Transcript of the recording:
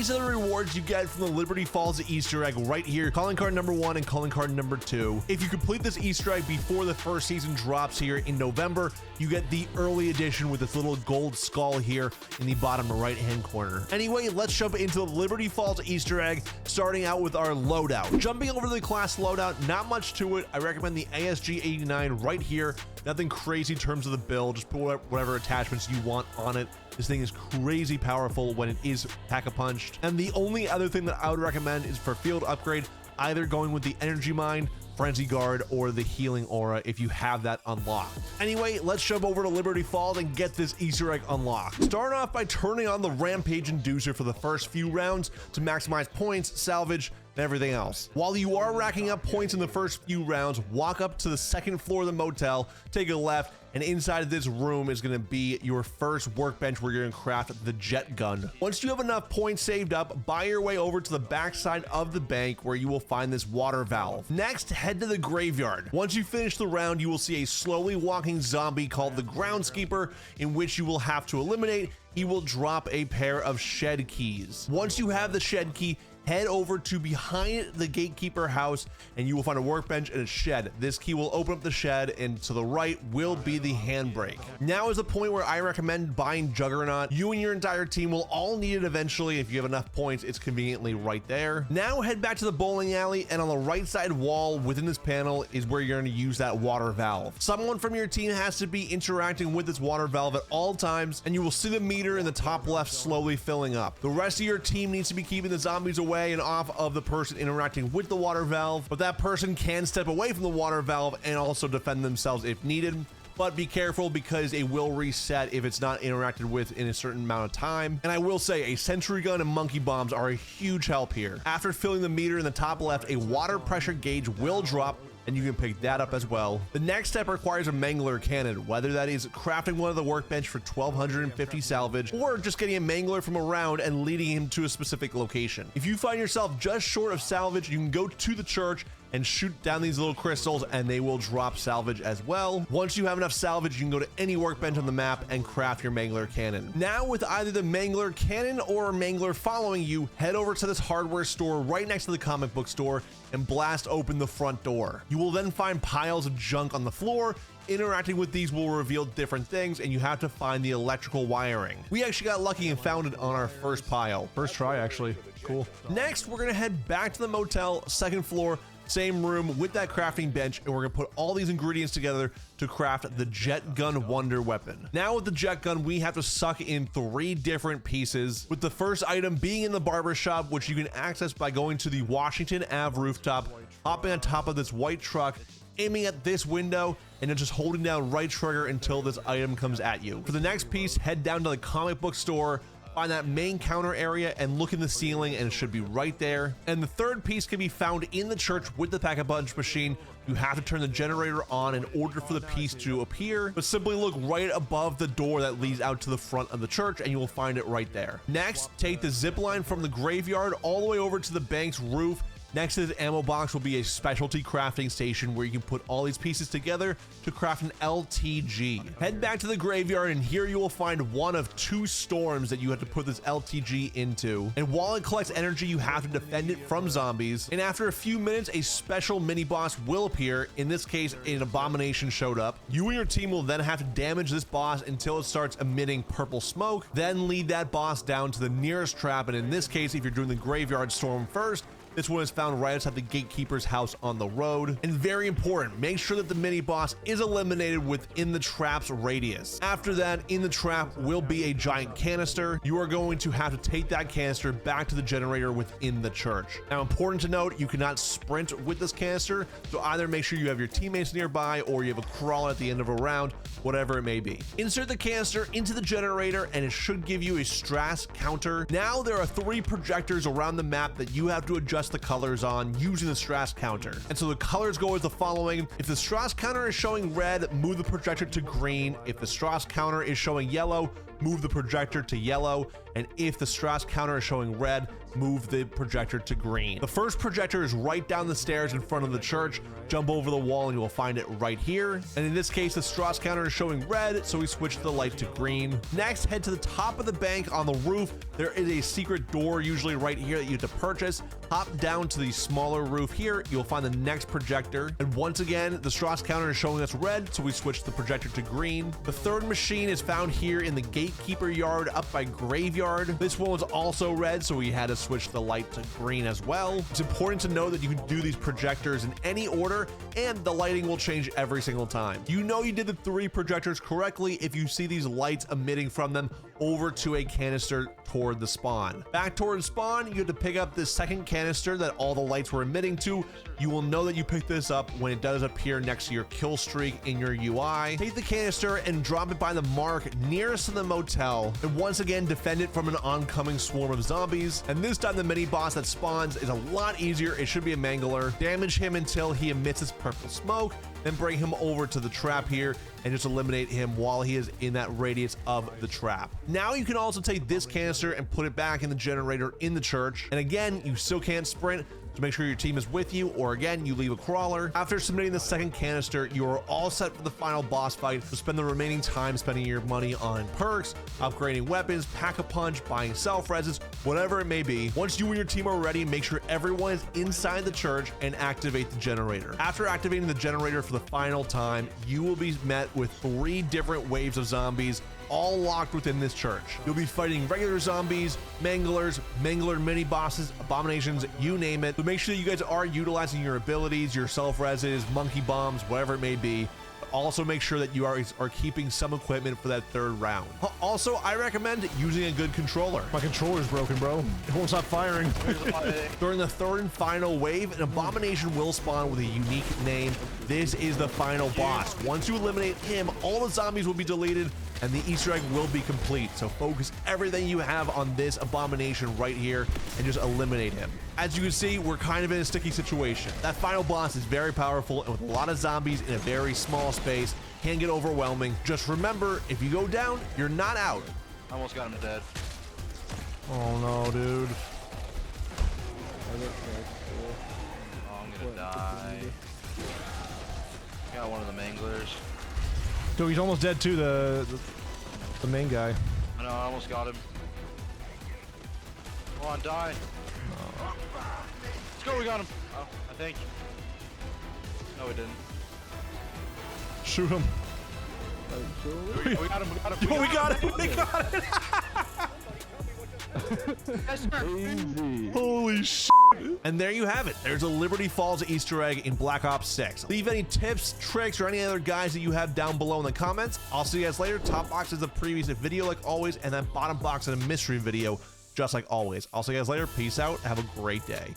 These are the rewards you get from the Liberty Falls Easter egg right here. Calling card number 1 and calling card number 2. If you complete this Easter egg before the first season drops here in November, you get the early edition with this little gold skull here in the bottom right hand corner. Anyway, let's jump into the Liberty Falls Easter egg, starting out with our loadout. Jumping over to the class loadout, not much to it. I recommend the ASG 89 right here. Nothing crazy in terms of the build, just put whatever attachments you want on it. This thing is crazy powerful when it is pack-a-punched. And the only other thing that I would recommend is for field upgrade, either going with the Energy Mind, Frenzy Guard, or the Healing Aura if you have that unlocked. Anyway, let's jump over to Liberty Falls and get this Easter egg unlocked. Start off by turning on the Rampage Inducer for the first few rounds to maximize points, salvage, and everything else. While you are racking up points in the first few rounds, walk up to the second floor of the motel, take a left, and inside of this room is going to be your first workbench where you're going to craft the jet gun. Once you have enough points saved up, buy your way over to the backside of the bank where you will find this water valve. Next, head to the graveyard. Once you finish the round, you will see a slowly walking zombie called the Groundskeeper, in which you will have to eliminate. He will drop a pair of shed keys. Once you have the shed key, head over to behind the gatekeeper house and you will find a workbench and a shed. This key will open up the shed, and to the right will be the handbrake. Now is the point where I recommend buying Juggernaut. You and your entire team will all need it eventually. If you have enough points, it's conveniently right there. Now head back to the bowling alley, and on the right side wall within this panel is where you're going to use that water valve. Someone from your team has to be interacting with this water valve at all times, and you will see the meter in the top left slowly filling up. The rest of your team needs to be keeping the zombies away and off of the person interacting with the water valve, but that person can step away from the water valve and also defend themselves if needed. But be careful because it will reset if it's not interacted with in a certain amount of time. And I will say a sentry gun and monkey bombs are a huge help here. After filling the meter in the top left, a water pressure gauge will drop, and you can pick that up as well. The next step requires a mangler cannon, whether that is crafting one of the workbench for 1250 salvage, or just getting a mangler from around and leading him to a specific location. If you find yourself just short of salvage, you can go to the church and shoot down these little crystals and they will drop salvage as well. Once you have enough salvage, you can go to any workbench on the map and craft your mangler cannon. Now with either the mangler cannon or a mangler following you, head over to this hardware store right next to the comic book store and blast open the front door. You will then find piles of junk on the floor. Interacting with these will reveal different things, and you have to find the electrical wiring. We actually got lucky and found it on our first pile. First try, actually. Cool. Next, we're gonna head back to the motel, second floor, same room with that crafting bench, and we're gonna put all these ingredients together to craft the jet gun wonder weapon. Now with the jet gun, we have to suck in 3 different pieces, with the first item being in the barber shop, which you can access by going to the Washington Ave rooftop, hopping on top of this white truck, aiming at this window, and then just holding down right trigger until this item comes at you. For the next piece, head down to the comic book store, find that main counter area and look in the ceiling, and it should be right there. And the third piece can be found in the church with the pack-a-punch machine. You have to turn the generator on in order for the piece to appear, but simply look right above the door that leads out to the front of the church and you will find it right there. Next, take the zip line from the graveyard all the way over to the bank's roof. Next to the ammo box will be a specialty crafting station where you can put all these pieces together to craft an LTG. Head back to the graveyard, and here you will find one of 2 storms that you have to put this LTG into. And while it collects energy, you have to defend it from zombies. And after a few minutes, a special mini boss will appear. In this case, an abomination showed up. You and your team will then have to damage this boss until it starts emitting purple smoke. Then lead that boss down to the nearest trap. And in this case, if you're doing the graveyard storm first, this one is found right outside the gatekeeper's house on the road. And very important, make sure that the mini boss is eliminated within the trap's radius. After that, in the trap will be a giant canister. You are going to have to take that canister back to the generator within the church. Now, important to note, you cannot sprint with this canister, so either make sure you have your teammates nearby or you have a crawl at the end of a round, whatever it may be. Insert the canister into the generator and it should give you a Strass counter. Now there are 3 projectors around the map that you have to adjust the colors on using the Strass counter. And so the colors go as the following. If the Strass counter is showing red, move the projector to green. If the Strass counter is showing yellow, move the projector to yellow, and if the Strauss counter is showing red, move the projector to green. The first projector is right down the stairs in front of the church. Jump over the wall and you will find it right here. And in this case, the Strauss counter is showing red, so we switch the light to green. Next, head to the top of the bank on the roof. There is a secret door usually right here that you have to purchase. Hop down to the smaller roof here. You'll find the next projector. And once again, the Strauss counter is showing us red, so we switch the projector to green. The third machine is found here in the gatekeeper yard up by graveyard. This one was also red, so we had to switch the light to green as well. It's important to know that you can do these projectors in any order, and the lighting will change every single time. You know you did the 3 projectors correctly if you see these lights emitting from them over to a canister toward the spawn. Back toward the spawn, you have to pick up this second canister that all the lights were emitting to. You will know that you picked this up when it does appear next to your kill streak in your UI. Take the canister and drop it by the mark nearest to the motel, and once again defend it from an oncoming swarm of zombies. And this time the mini boss that spawns is a lot easier. It should be a mangler. Damage him until he emits his purple smoke, then bring him over to the trap here and just eliminate him while he is in that radius of the trap. Now you can also take this canister and put it back in the generator in the church. And again, you still can't sprint, to make sure your team is with you, or again, you leave a crawler. After submitting the second canister, you are all set for the final boss fight. So spend the remaining time spending your money on perks, upgrading weapons, pack-a-punch, buying self-reses, whatever it may be. Once you and your team are ready, make sure everyone is inside the church and activate the generator. After activating the generator for the final time, you will be met with 3 different waves of zombies, all locked within this church. You'll be fighting regular zombies, manglers, mangler mini bosses, abominations, you name it. So make sure that you guys are utilizing your abilities, your self-reses, monkey bombs, whatever it may be. Also make sure that you are keeping some equipment for that 3rd round. Also, I recommend using a good controller. My controller's broken, bro. It won't stop firing. During the 3rd and final wave, an abomination will spawn with a unique name. This is the final boss. Once you eliminate him, all the zombies will be deleted and the Easter egg will be complete. So focus everything you have on this abomination right here and just eliminate him. As you can see, we're kind of in a sticky situation. That final boss is very powerful, and with a lot of zombies in a very small space, can get overwhelming. Just remember, if you go down, you're not out. Almost got him dead. Oh no, dude. Oh, I'm gonna die. Got one of the manglers. Dude, he's almost dead too, the main guy. I know, I almost got him. Come on, die. No. Let's go, we got him. Oh, I think. No, we didn't. Shoot him. We got him, we got him. We got it, we got it. Yes, sir. Holy shit. And there you have it. There's a Liberty Falls Easter egg in Black Ops 6. Leave any tips, tricks, or any other guys that you have down below in the comments. I'll see you guys later. Top box is a previous video like always, and then bottom box is a mystery video just like always. I'll see you guys later. Peace out. Have a great day.